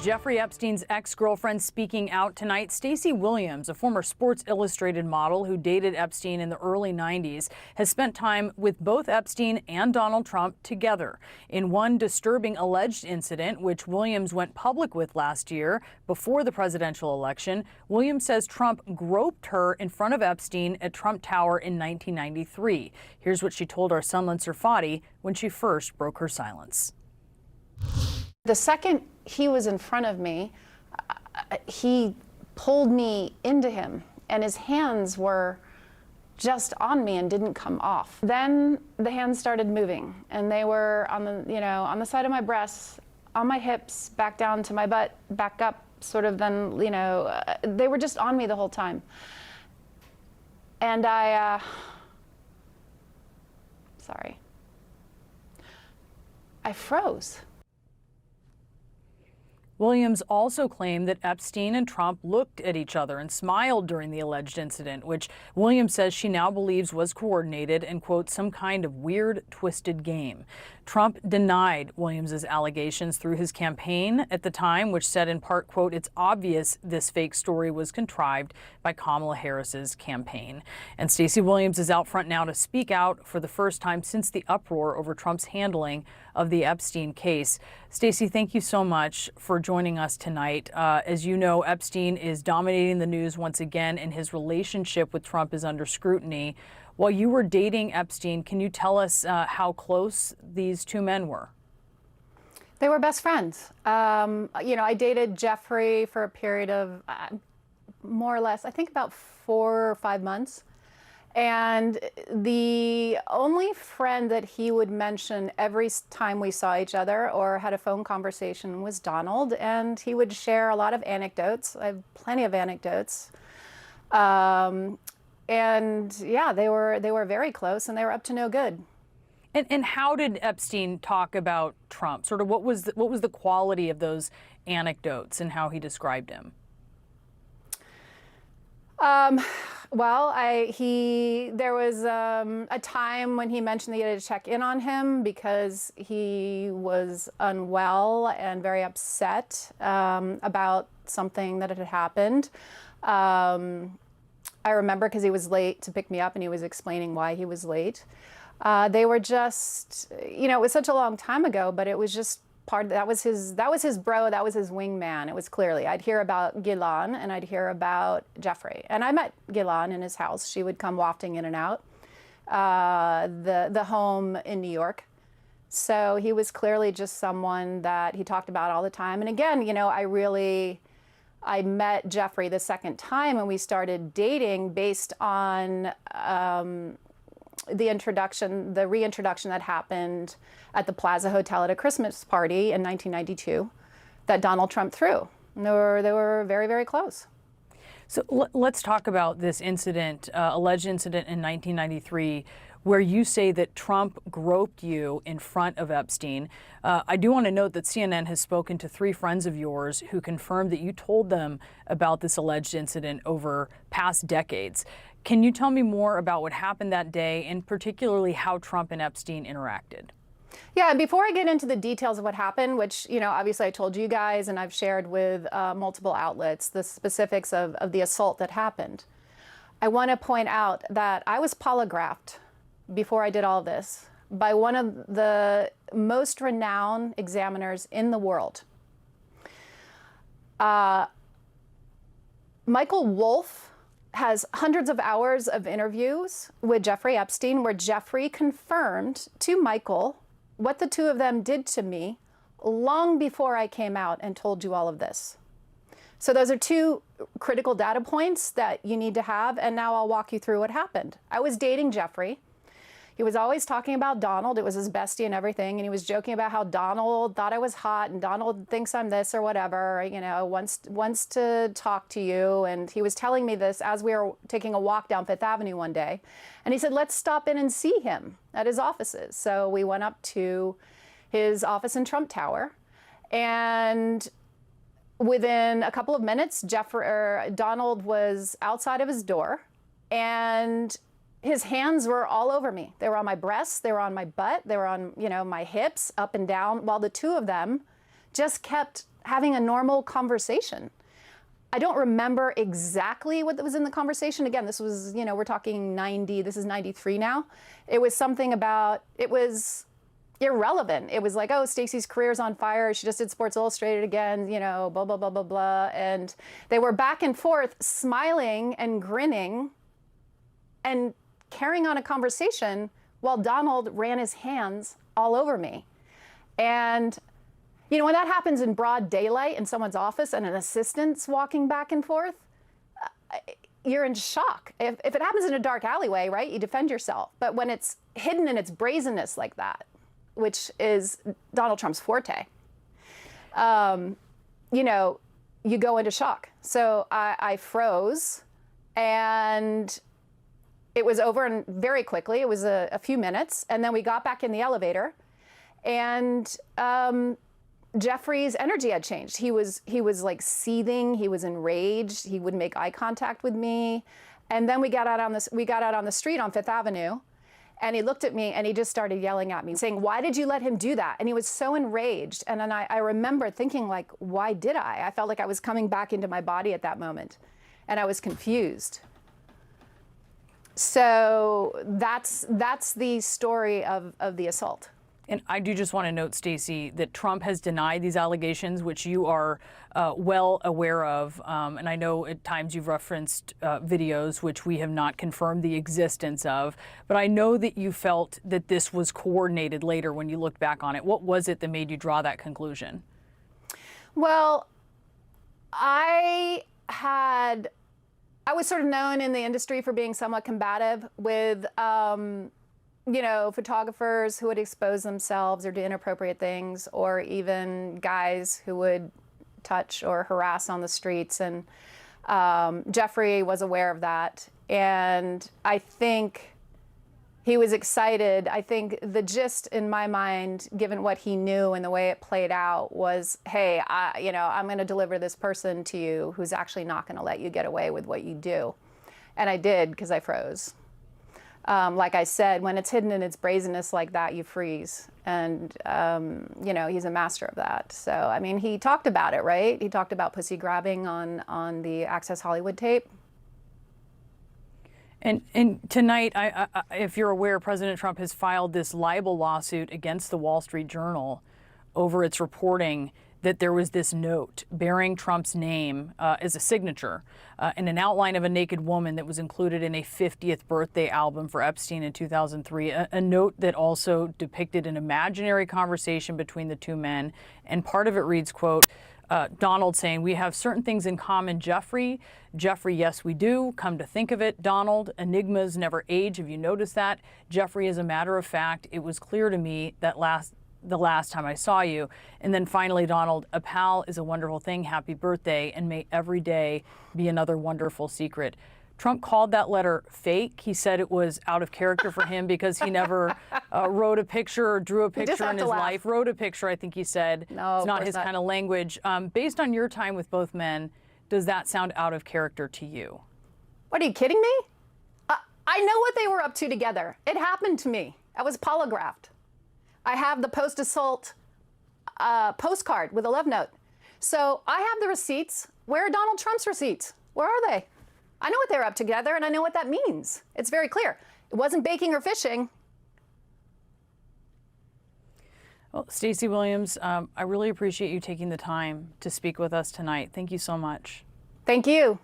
Jeffrey Epstein's ex-girlfriend speaking out tonight. Stacey Williams, a former Sports Illustrated model who dated Epstein in the early 90s, has spent time with both Epstein and Donald Trump together. In one disturbing alleged incident, which Williams went public with last year before the presidential election, Williams says Trump groped her in front of Epstein at Trump Tower in 1993. Here's what she told our Sunland Serfati when she first broke her silence. The second he was in front of me, he pulled me into him, and his hands were just on me and didn't come off. Then the hands started moving, and they were on the, on the side of my breasts, on my hips, back down to my butt, back up, sort of. Then, they were just on me the whole time. And I froze. Williams also claimed that Epstein and Trump looked at each other and smiled during the alleged incident, which Williams says she now believes was coordinated and, quote, some kind of weird, twisted game. Trump denied Williams's allegations through his campaign at the time, which said in part, quote, it's obvious this fake story was contrived by Kamala Harris's campaign. And Stacey Williams is out front now to speak out for the first time since the uproar over Trump's handling of the Epstein case. Stacey, thank you so much for joining us tonight. As you know, Epstein is dominating the news once again, and his relationship with Trump is under scrutiny. While you were dating Epstein, can you tell us how close these two men were? They were best friends. I dated Jeffrey for a period of more or less, I think about 4 or 5 months. And the only friend that he would mention every time we saw each other or had a phone conversation was Donald, and he would share a lot of anecdotes. I have plenty of anecdotes. And yeah, they were very close, and they were up to no good. And how did Epstein talk about Trump? Sort of what was the quality of those anecdotes and how he described him? Well, there was a time when he mentioned that he had to check in on him because he was unwell and very upset about something that had happened. I remember because he was late to pick me up, and he was explaining why he was late. They were just, it was such a long time ago, but it was just that was his bro, that was his wingman. It was clearly, I'd hear about Keilar and I'd hear about Jeffrey. And I met Keilar in his house. She would come wafting in and out, the home in New York. So he was clearly just someone that he talked about all the time. And again, I met Jeffrey the second time, and we started dating based on the reintroduction that happened at the Plaza Hotel at a Christmas party in 1992 that Donald Trump threw. And they were very, very close. So let's talk about this incident, alleged incident in 1993, where you say that Trump groped you in front of Epstein. I do want to note that CNN has spoken to 3 friends of yours who confirmed that you told them about this alleged incident over past decades. Can you tell me more about what happened that day, and particularly how Trump and Epstein interacted? Yeah, and before I get into the details of what happened, which, obviously I told you guys and I've shared with multiple outlets, the specifics of the assault that happened, I want to point out that I was polygraphed before I did all this by one of the most renowned examiners in the world. Michael Wolff has hundreds of hours of interviews with Jeffrey Epstein where Jeffrey confirmed to Michael what the two of them did to me long before I came out and told you all of this. So those are 2 critical data points that you need to have, and now I'll walk you through what happened. I was dating Jeffrey. He was always talking about Donald. It was his bestie and everything. And he was joking about how Donald thought I was hot and Donald thinks I'm this or whatever, wants to talk to you. And he was telling me this as we were taking a walk down Fifth Avenue one day. And he said, let's stop in and see him at his offices. So we went up to his office in Trump Tower. And within a couple of minutes, Donald was outside of his door, and his hands were all over me. They were on my breasts, they were on my butt, they were on, my hips, up and down, while the two of them just kept having a normal conversation. I don't remember exactly what was in the conversation. Again, this was, we're talking 90, this is 93 now. It was something about, it was irrelevant. It was like, oh, Stacey's career's on fire. She just did Sports Illustrated again, blah, blah, blah, blah, blah. And they were back and forth, smiling and grinning and carrying on a conversation while Donald ran his hands all over me. And when that happens in broad daylight in someone's office and an assistant's walking back and forth, you're in shock. If it happens in a dark alleyway, right, you defend yourself. But when it's hidden in its brazenness like that, which is Donald Trump's forte, you go into shock. So I froze, and it was over and very quickly. It was a few minutes, and then we got back in the elevator, and Jeffrey's energy had changed. He was like seething. He was enraged. He wouldn't make eye contact with me. And then we got out on the street on Fifth Avenue, and he looked at me and he just started yelling at me, saying, "Why did you let him do that?" And he was so enraged. And then I remember thinking, like, why did I? I felt like I was coming back into my body at that moment, and I was confused. So that's the story of the assault. And I do just want to note, Stacey, that Trump has denied these allegations, which you are well aware of. And I know at times you've referenced videos which we have not confirmed the existence of. But I know that you felt that this was coordinated later when you looked back on it. What was it that made you draw that conclusion? Well, I was sort of known in the industry for being somewhat combative with photographers who would expose themselves or do inappropriate things, or even guys who would touch or harass on the streets. And Jeffrey was aware of that. And I think he was excited. I think the gist in my mind, given what he knew and the way it played out, was, hey, I'm going to deliver this person to you who's actually not going to let you get away with what you do. And I did, because I froze. Like I said, when it's hidden in its brazenness like that, you freeze. And, he's a master of that. So, I mean, he talked about it, right? He talked about pussy grabbing on the Access Hollywood tape. And tonight, if you're aware, President Trump has filed this libel lawsuit against the Wall Street Journal over its reporting that there was this note bearing Trump's name as a signature and an outline of a naked woman that was included in a 50th birthday album for Epstein in 2003, a note that also depicted an imaginary conversation between the two men. And part of it reads, quote, Donald saying, "We have certain things in common, Jeffrey. Jeffrey, yes, we do. Come to think of it, Donald, enigmas never age. Have you noticed that? Jeffrey, as a matter of fact, it was clear to me that the last time I saw you." And then finally, Donald, "A pal is a wonderful thing. Happy birthday, and may every day be another wonderful secret." Trump called that letter fake. He said it was out of character for him because he never wrote a picture or drew a picture in his life. Wrote a picture, I think he said. No, it's not his kind of language. Based on your time with both men, does that sound out of character to you? What, are you kidding me? I know what they were up to together. It happened to me. I was polygraphed. I have the post-assault postcard with a love note. So I have the receipts. Where are Donald Trump's receipts? Where are they? I know what they're up together, and I know what that means. It's very clear. It wasn't baking or fishing. Well, Stacey Williams, I really appreciate you taking the time to speak with us tonight. Thank you so much. Thank you.